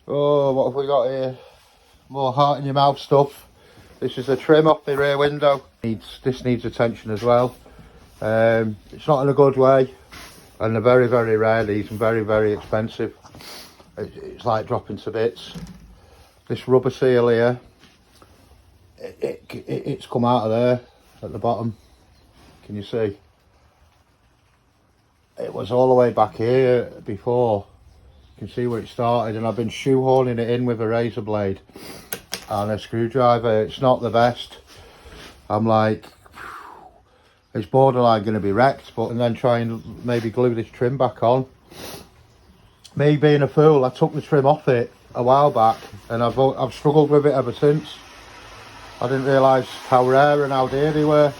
Oh, what have we got here? More heart in your mouth stuff. This is the trim off the rear window. This needs attention as well. It's not in a good way, and they're very, very rare, these, and very, very expensive. It's like dropping to bits. This rubber seal here, it's come out of there at the bottom. Can you see? It was all the way back here before. You can see where it started, and I've been shoehorning it in with a razor blade and a screwdriver. It's not the best. I'm like, it's borderline going to be wrecked, but and then try and maybe glue this trim back on. Me being a fool, I took the trim off it a while back, and I've struggled with it ever since. I didn't realise how rare and how dear they were.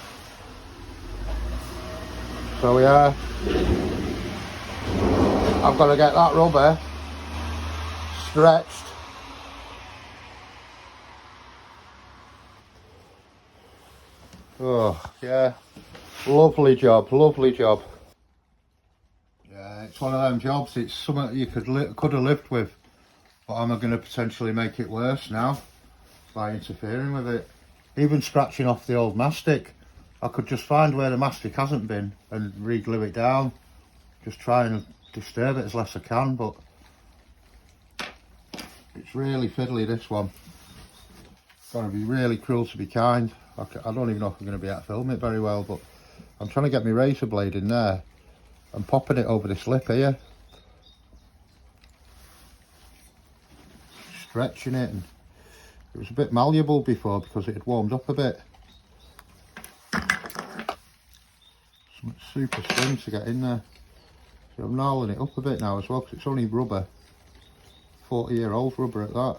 So yeah, I've got to get that rubber stretched. Oh yeah, lovely job, lovely job. Yeah, it's one of them jobs. It's something you could have lived with, but I'm going to potentially make it worse now by interfering with it. Even scratching off the old mastic, I could just find where the mastic hasn't been and re-glue it down. Just try and disturb it as less I can, but it's really fiddly, this one. Got to be really cruel to be kind. I don't even know if I'm going to be able to film it very well, but I'm trying to get my razor blade in there and popping it over this lip here, stretching it, and it was a bit malleable before because it had warmed up a bit. It's super slim to get in there. So I'm gnarling it up a bit now as well, because it's only rubber, 40-year-old rubber at that.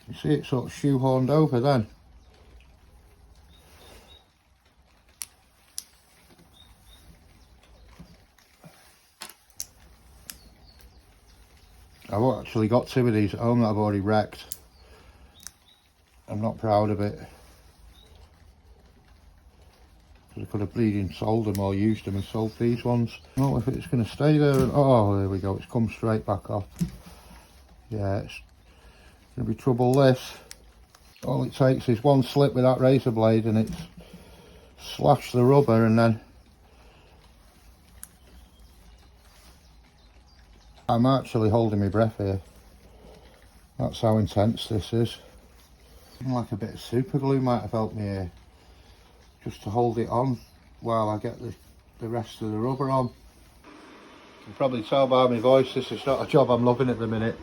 You see it sort of shoehorned over then. I've actually got 2 of these at home that I've already wrecked. I'm not proud of it. I could have bleeding sold them or used them and sold these ones. I don't know if it's going to stay there. And, oh, there we go. It's come straight back off. Yeah, it's going to be trouble this. All it takes is one slip with that razor blade and it's slashed the rubber, and then I'm actually holding my breath here. That's how intense this is. Like a bit of super glue might have helped me here, just to hold it on while I get the rest of the rubber on. You can probably tell by my voice this is not a job I'm loving at the minute.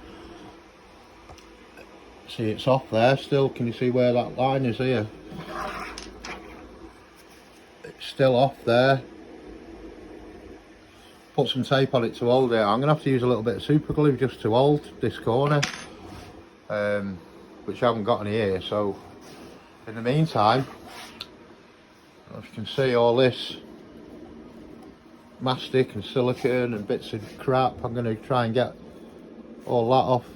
See, it's off there still. Can you see where that line is here? It's still off there. Put some tape on it to hold it. I'm going to have to use a little bit of super glue just to hold this corner, which I haven't got any here. So in the meantime, as you can see, all this mastic and silicone and bits of crap, I'm going to try and get all that off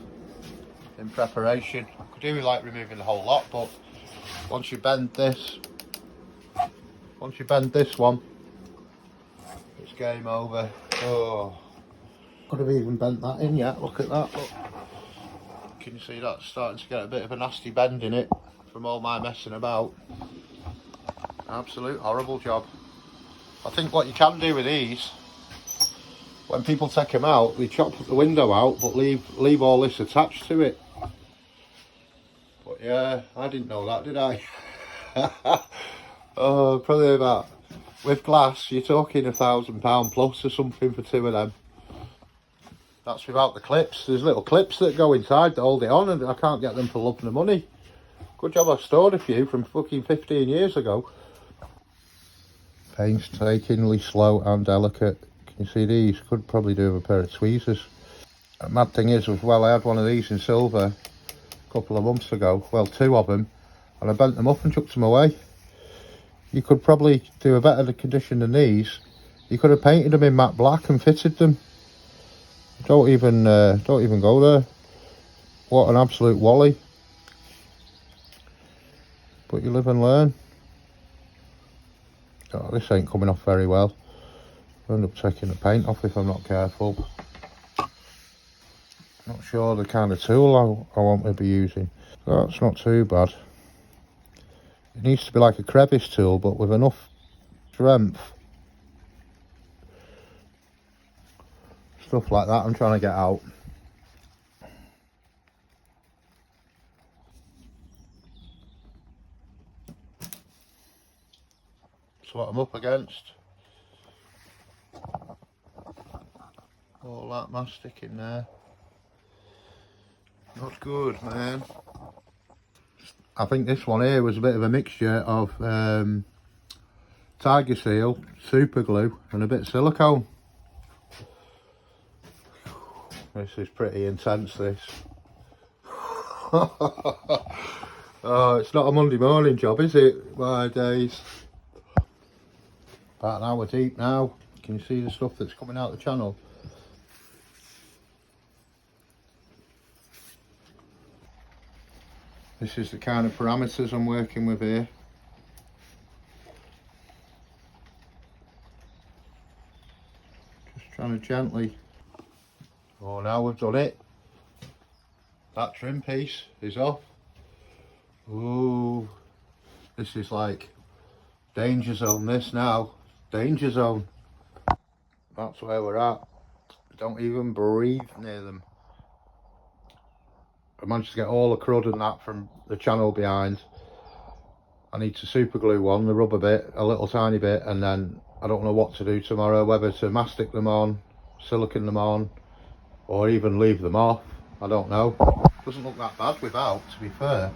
in preparation. I could do like removing the whole lot, but once you bend this one, it's game over. Oh, could have even bent that in yet. Look at that. Look. Can you see that's starting to get a bit of a nasty bend in it from all my messing about? Absolute horrible job. I think what you can do with these, when people take them out, they chop the window out but leave all this attached to it. But yeah, I didn't know that, did I? Oh, probably about, with glass you're talking £1,000 plus or something for 2 of them. That's without the clips. There's little clips that go inside to hold it on, and I can't get them for love nor money. Good job I stored a few from fucking 15 years ago. Painstakingly slow and delicate. Can you see these? Could probably do with a pair of tweezers. The mad thing is, as well, I had one of these in silver a couple of months ago. Well, 2 of them, and I bent them up and chucked them away. You could probably do a better condition than these. You could have painted them in matte black and fitted them. Don't even go there. What an absolute wally. But you live and learn. Oh, this ain't coming off very well. I'll end up taking the paint off if I'm not careful. Not sure the kind of tool I want to be using. That's not too bad. It needs to be like a crevice tool, but with enough strength. Stuff like that I'm trying to get out. That's what I'm up against. All that mastic in there. Not good, man. I think this one here was a bit of a mixture of tiger seal, super glue and a bit of silicone. This is pretty intense, this. Oh, it's not a Monday morning job, is it? My days. About an hour deep now. Can you see the stuff that's coming out the channel? This is the kind of parameters I'm working with here. Just trying to gently. Oh, now we've done it. That trim piece is off. Ooh, this is like danger zone, this now. Danger zone. That's where we're at. Don't even breathe near them. I managed to get all the crud and that from the channel behind. I need to super glue one, the rubber bit, a little tiny bit, and then I don't know what to do tomorrow, whether to mastic them on, silicone them on, or even leave them off. I don't know. Doesn't look that bad without, to be fair.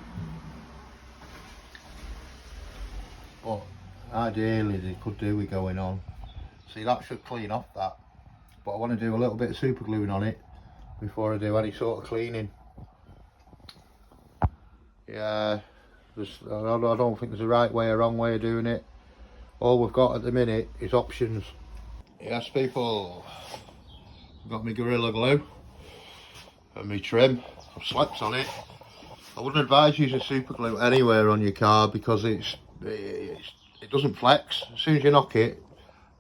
But ideally they could do with going on. See, that should clean off that. But I want to do a little bit of super gluing on it before I do any sort of cleaning. Yeah, I don't think there's a right way or wrong way of doing it. All we've got at the minute is options. Yes, people, I've got my Gorilla Glue and my trim. I've slept on it. I wouldn't advise using super glue anywhere on your car because it doesn't flex. As soon as you knock it,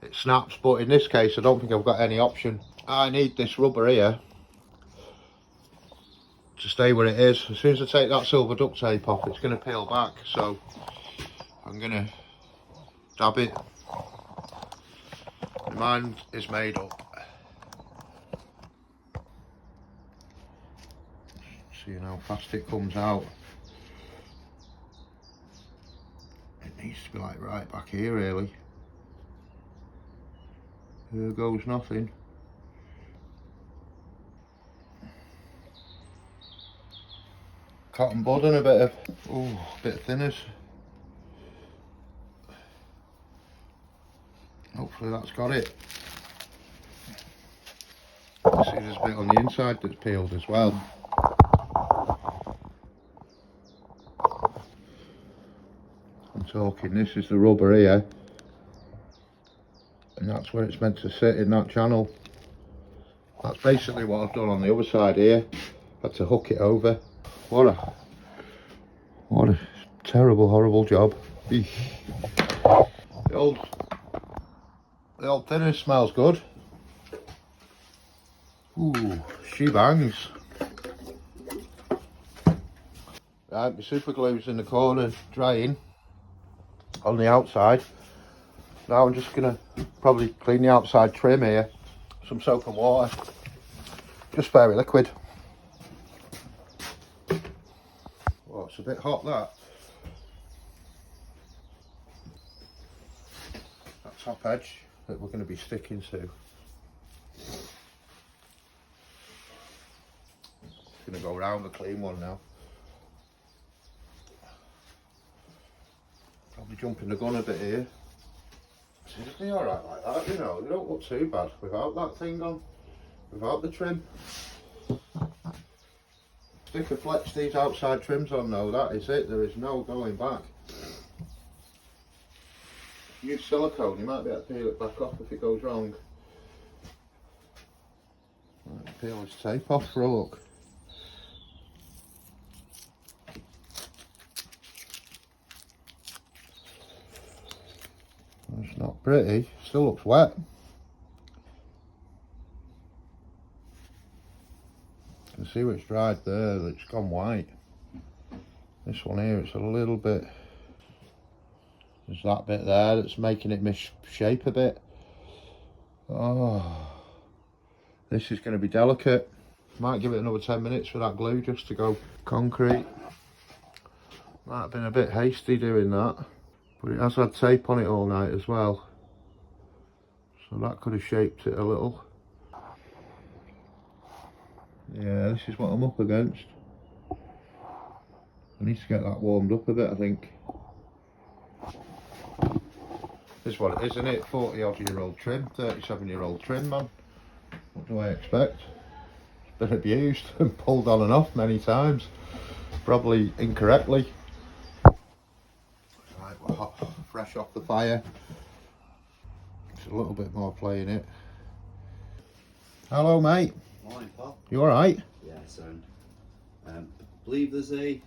it snaps. But in this case, I don't think I've got any option. I need this rubber here to stay where it is. As soon as I take that silver duct tape off, it's going to peel back, so I'm going to dab it. My mind is made up. See how fast it comes out. It needs to be like right back here, really. There goes nothing. Cotton bud and a bit of thinners. Hopefully that's got it. See, there's a bit on the inside that's peeled as well. I'm talking, this is the rubber here, and that's where it's meant to sit in that channel. That's basically what I've done on the other side here. Had to hook it over. What a terrible, horrible job. Eesh. The old thinner smells good. Ooh, she bangs. Right, my super glue's in the corner drying on the outside. Now I'm just gonna probably clean the outside trim here. Some soap and water. Just very liquid. Oh, it's a bit hot, that. That top edge that we're going to be sticking to. It's going to go around the clean one now. Probably jumping the gun a bit here. It'll be alright like that, you know. They don't look too bad without that thing on, without the trim. Stick a flex these outside trims on though, that is it. There is no going back. Use silicone, you might be able to peel it back off if it goes wrong. Right, peel this tape off for a look. It's not pretty, still looks wet. can see where it's dried there, it's gone white. This one here, it's a little bit, there's that bit there that's making it misshape a bit. Oh, this is going to be delicate. Might give it another 10 minutes for that glue just to go concrete. Might have been a bit hasty doing that, but it has had tape on it all night as well, so that could have shaped it a little. Yeah, this is what I'm up against. I need to get that warmed up a bit, I think. This is what it is, isn't it? 40 odd year old trim, 37-year-old trim, man. What do I expect? It's been abused and pulled on and off many times, probably incorrectly. Right, we're hot, fresh off the fire. It's a little bit more play in it. Hello, mate. Morning, Paul. You alright? Yeah, sound. Believe there's a...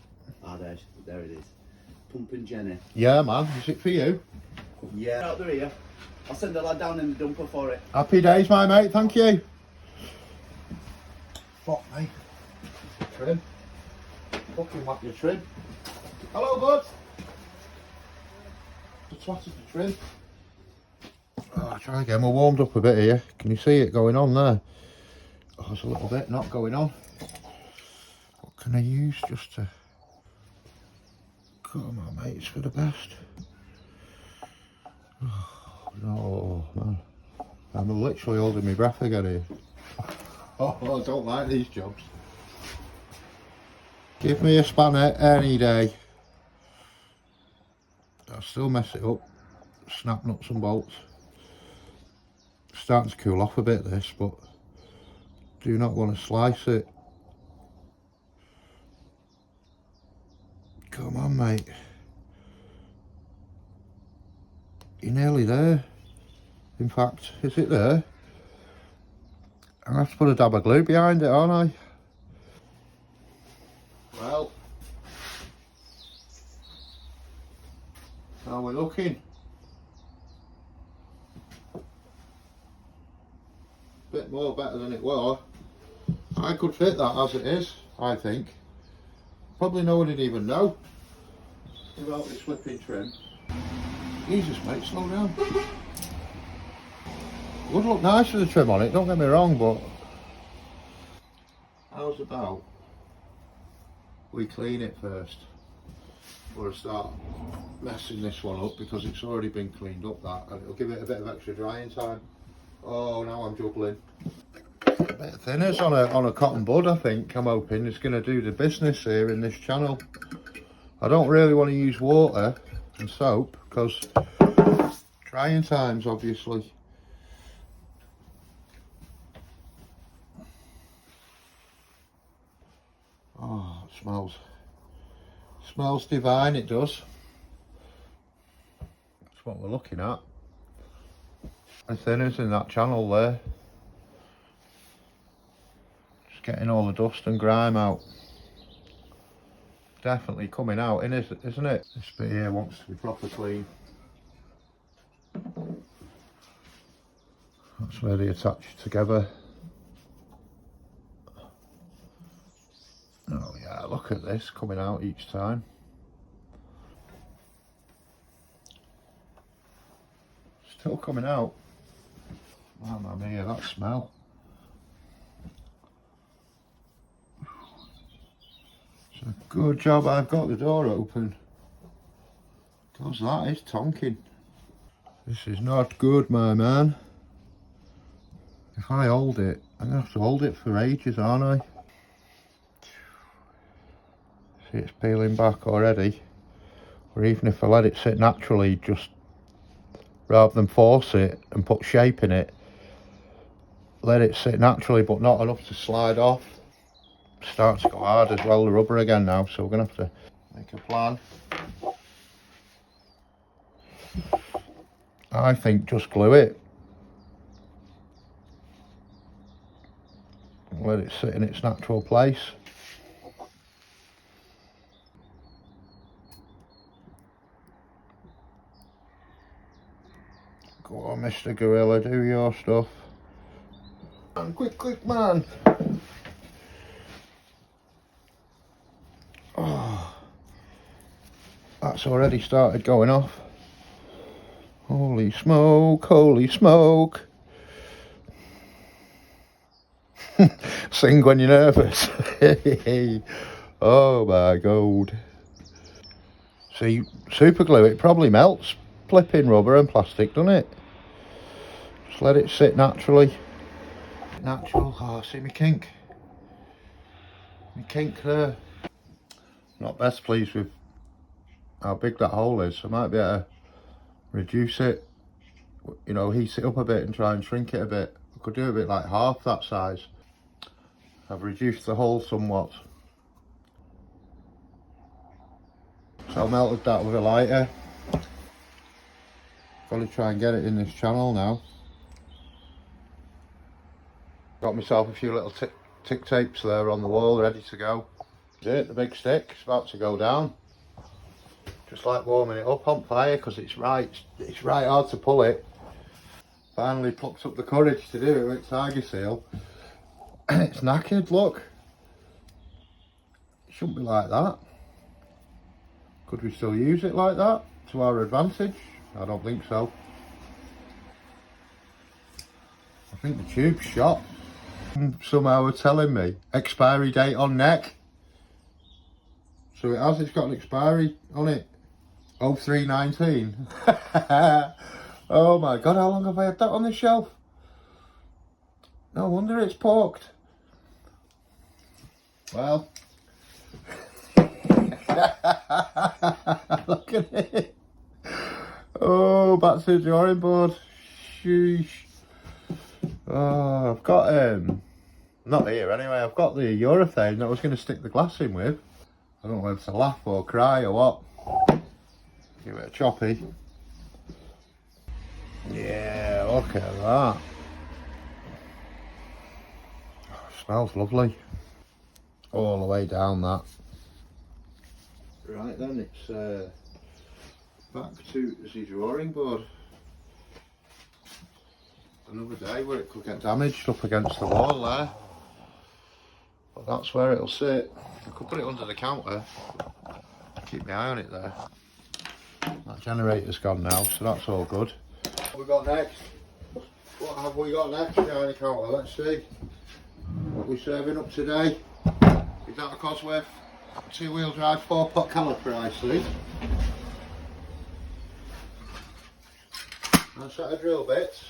Ah, there it is. Pumping Jenny. Yeah, man. Is it for you? Yeah. Out there here. I'll send the lad down in the dumper for it. Happy days, my mate. Thank you. Fuck, mate. Trim. Fucking whack your trim. Hello, bud. The twat is the trim. Oh, try again. We're warmed up a bit here. Can you see it going on there? Oh, there's a little bit not going on. What can I use just to... Come on, mate. It's for the best. Oh, no, man. I'm literally holding my breath again here. Oh, I don't like these jobs. Give me a spanner any day. I'll still mess it up. Snap nuts and bolts. Starting to cool off a bit, this, but do not want to slice it. Come on, mate. You're nearly there. In fact, is it there? I'm going to have to put a dab of glue behind it, aren't I? Well, how we're looking. Bit more better than it was. I could fit that as it is, I think. Probably no one would even know without this flipping trim. Jesus, mate, slow down. It would look nice with the trim on it, don't get me wrong, but how's about we clean it first before I start messing this one up, because it's already been cleaned up, that, and it'll give it a bit of extra drying time. Oh, now I'm juggling. A bit of thinners on a cotton bud, I think. I'm hoping it's going to do the business here in this channel. I don't really want to use water and soap because drying times, obviously. Oh, it smells divine, it does. That's what we're looking at. The thinners in that channel there. Just getting all the dust and grime out. Definitely coming out, isn't it? This bit here wants to be proper clean. That's where they attach together. Oh yeah, look at this coming out each time. Still coming out. Mamma mia, that smell. It's a good job I've got the door open, because that is tonking. This is not good, my man. If I hold it, I'm going to have to hold it for ages, aren't I? See, it's peeling back already. Or even if I let it sit naturally, just rather than force it and put shape in it, let it sit naturally but not enough to slide off. Starts to go hard as well, the rubber again now, so we're going to have to make a plan. I think just glue it. Let it sit in its natural place. Go on, Mr. Gorilla, do your stuff. And quick, man. That's already started going off. Holy smoke, holy smoke. Sing when you're nervous. Oh my god. See, super glue, it probably melts flipping rubber and plastic, doesn't it? Just let it sit naturally. Natural. Oh, see me kink. Me kink there. Not best pleased with how big that hole is. I might be able to reduce it, you know, heat it up a bit and try and shrink it a bit. I could do a bit like half that size. I've reduced the hole somewhat. So I melted that with a lighter. Got to try and get it in this channel now. Got myself a few little tick tapes there on the wall ready to go. That's it, the big stick, it's about to go down. Just like warming it up on fire because it's right hard to pull it. Finally plucked up the courage to do it with tiger seal. It's knackered, look. It shouldn't be like that. Could we still use it like that to our advantage? I don't think so. I think the tube's shot. Somehow are telling me expiry date on neck. So it's got an expiry on it. 0319. Oh my god, how long have I had that on the shelf? No wonder it's porked. Well. Look at it. Oh, back to the drawing board. Sheesh. Oh, I've got not here anyway, I've got the urethane that I was going to stick the glass in with. I don't know whether to laugh or cry or what. Give it a choppy. Yeah, look at that. Oh, smells lovely. All the way down that. Right then, it's back to the drawing board. Another day where it could get damaged up against the wall there. But that's where it'll sit. I could put it under the counter. Keep my eye on it there. That generator's gone now, so that's all good. What have we got next? What have we got next behind the counter? Let's see. What are we serving up today? Is that a Cosworth 2-wheel drive 4-pot caliper, I see. And a set of drill bits.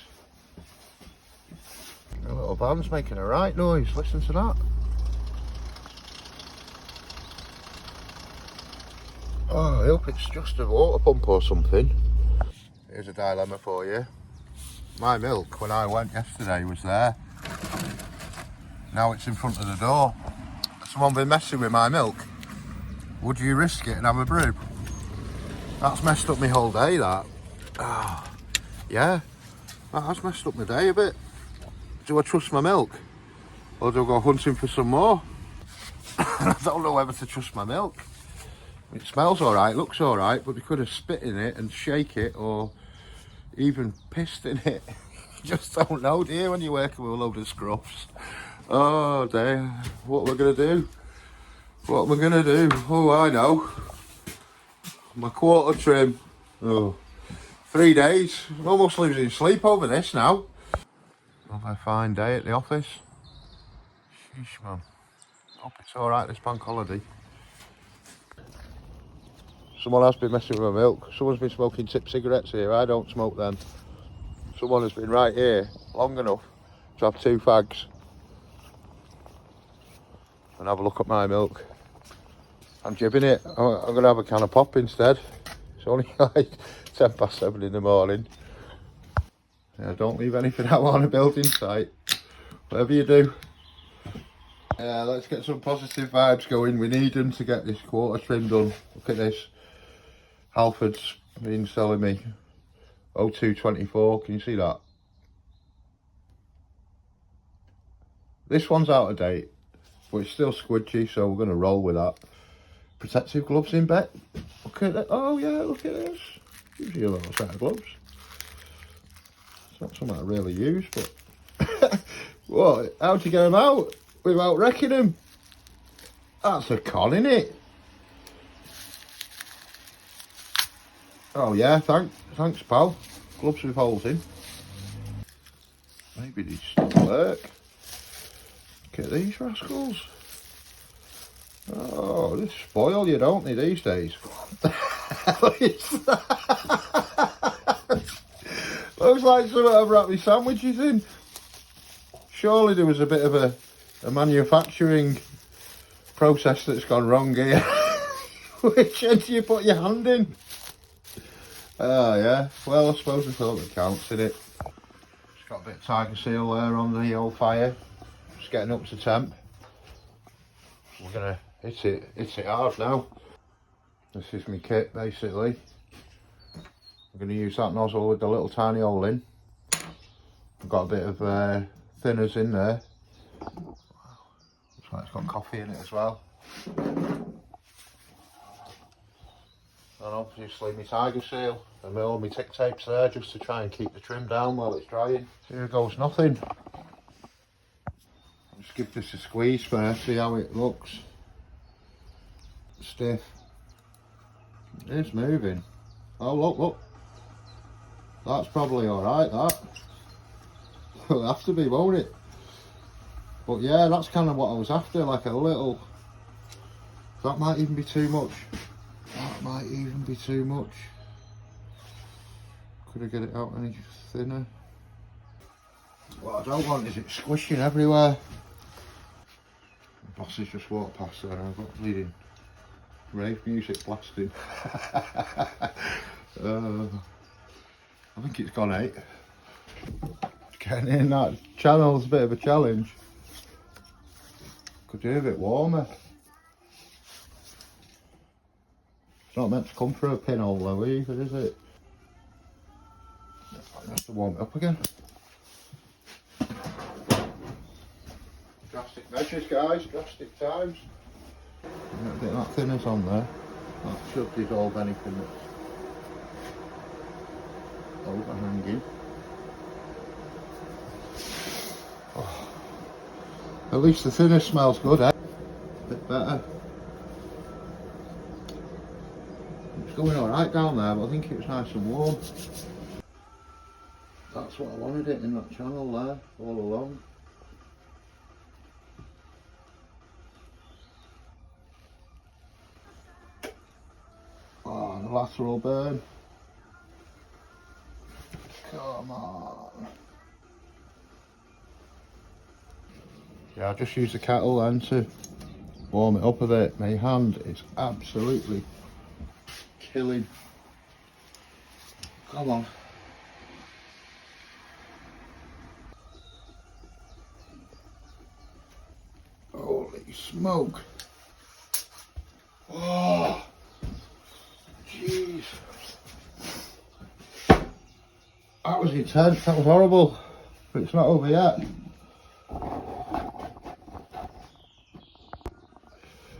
The little van's making a right noise, listen to that. Oh, I hope it's just a water pump or something. Here's a dilemma for you. My milk, when I went yesterday, was there. Now it's in front of the door. Someone been messing with my milk. Would you risk it and have a brew? That's messed up my whole day, that. Oh, yeah, that has messed up my day a bit. Do I trust my milk? Or do I go hunting for some more? I don't know whether to trust my milk. It smells alright, looks alright, but we could have spit in it and shake it or even pissed in it. You just don't know, do you, when you're working with a load of scruffs? Oh dear, what am I going to do? What am I going to do? Oh, I know. My quarter trim. Oh, 3 days. I'm almost losing sleep over this now. Another fine day at the office. Sheesh, man. Hope it's alright this bank holiday. Someone has been messing with my milk. Someone's been smoking tip cigarettes here. I don't smoke them. Someone has been right here long enough to have 2 fags and have a look at my milk. I'm jibbing it. I'm going to have a can of pop instead. It's only like 7:10 in the morning. Yeah, don't leave anything out on a building site. Whatever you do. Yeah, let's get some positive vibes going. We need them to get this quarter trim done. Look at this. Halford's been selling me 0224. Can you see that? This one's out of date, but it's still squidgy, so we're going to roll with that. Protective gloves in bet. Look at that. Oh yeah, look at this. Gives you a little set of gloves. It's not something I really use, but what? How'd you get them out without wrecking them? That's a con, innit? Oh yeah, thanks pal. Gloves with holes in. Maybe these still work. Look at these rascals. Oh, they spoil you, don't they, these days? What the hell is that? Looks like something I've wrapped my sandwiches in. Surely there was a bit of a manufacturing process that's gone wrong here. Which end do you put your hand in? Oh yeah, well I suppose I thought it counts, in it. It's got a bit of tiger seal there on the old fire. Just getting up to temp. We're gonna hit it hard now. This is my kit basically. I'm gonna use that nozzle with the little tiny hole in. I've got a bit of thinners in there. Looks like it's got coffee in it as well. And obviously my tiger seal and all my tick tapes there just to try and keep the trim down while it's drying. Here goes nothing. Just give this a squeeze first, see how it looks. Stiff. It's moving. Oh look. That's probably alright, that. It'll have to be, won't it? But yeah, that's kind of what I was after, like a little... That might even be too much. That might even be too much. Could I get it out any thinner? What I don't want is it squishing everywhere. The bosses just walked past there and I've got bleeding rave music blasting. I think it's gone 8. Getting in that channel's a bit of a challenge. Could do a bit warmer. It's not meant to come through a pinhole though either, is it? I have to warm it up again. Drastic measures guys, drastic times. A little bit of that thinners on there. That should dissolve anything that's overhanging. Oh. At least the thinner smells good, eh? A bit better. It's going alright down there, but I think it was nice and warm. That's what I wanted it in that channel there, all along. Oh, the lateral burn. Come on. Yeah, I just used the kettle then to warm it up a bit. My hand is absolutely killing. Come on. Holy smoke. Oh, jeez. That was intense, that was horrible. But it's not over yet.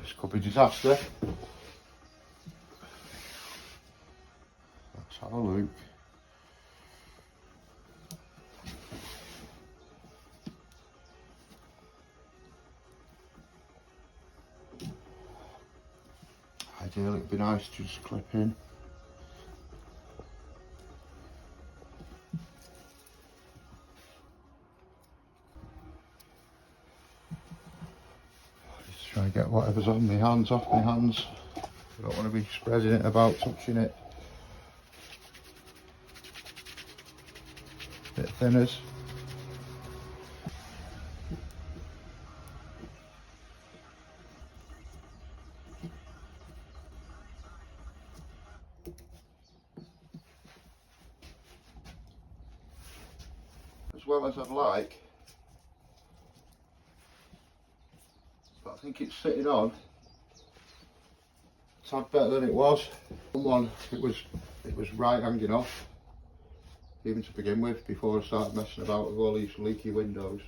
This could be disaster. Let's have a look. Ideally it'd be nice to just clip in. Just try and get whatever's on my hands off my hands. I don't want to be spreading it about, touching it. Bit of thinners. As well as I'd like, but I think it's sitting on a tad better than it was. One, it was right hanging off, even to begin with, before I started messing about with all these leaky windows.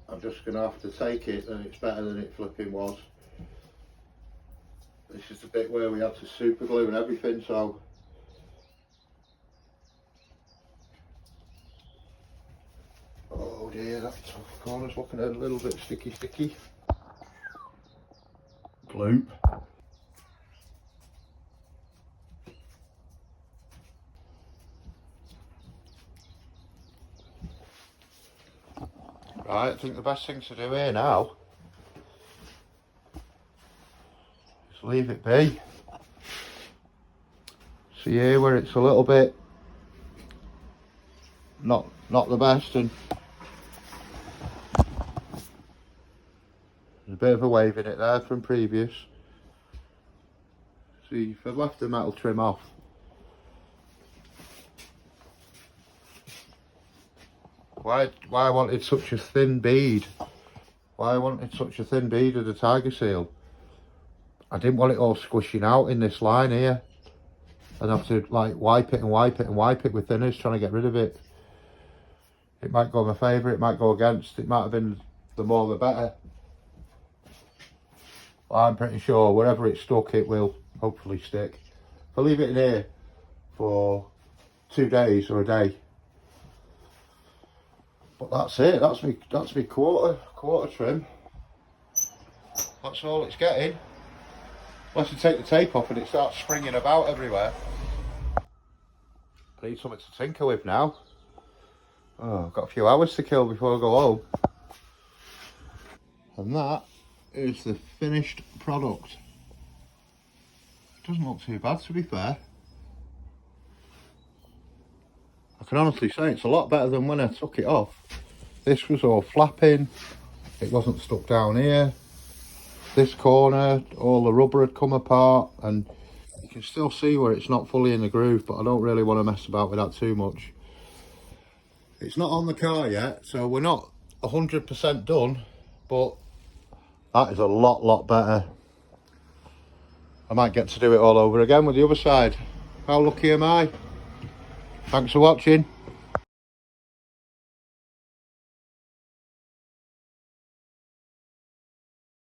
I'm just going to have to take it, and it's better than it flipping was. This is the bit where we had to super glue and everything, so oh dear, that top corner's looking a little bit sticky. Gloop. Right, I think the best thing to do here now is leave it be. See here where it's a little bit not the best, and there's a bit of a wave in it there from previous. See, if I'd left the metal trim off, why I wanted such a thin bead? Why I wanted such a thin bead of the Tiger Seal? I didn't want it all squishing out in this line here. I'd have to like wipe it and wipe it and wipe it with thinners, trying to get rid of it. It might go in my favour, it might go against, it might have been the more the better. But I'm pretty sure wherever it's stuck it will hopefully stick. If I leave it in here for 2 days or a day. But that's it, that's me quarter trim. That's all it's getting. Unless you take the tape off and it starts springing about everywhere. I need something to tinker with now. Oh, I've got a few hours to kill before I go home. And that is the finished product. It doesn't look too bad, to be fair. I can honestly say it's a lot better than when I took it off. This was all flapping. It wasn't stuck down here. This corner, all the rubber had come apart, and you can still see where it's not fully in the groove, but I don't really want to mess about with that too much. It's not on the car yet, so we're not 100% done, but that is a lot better. I might get to do it all over again with the other side. How lucky am I? Thanks for watching.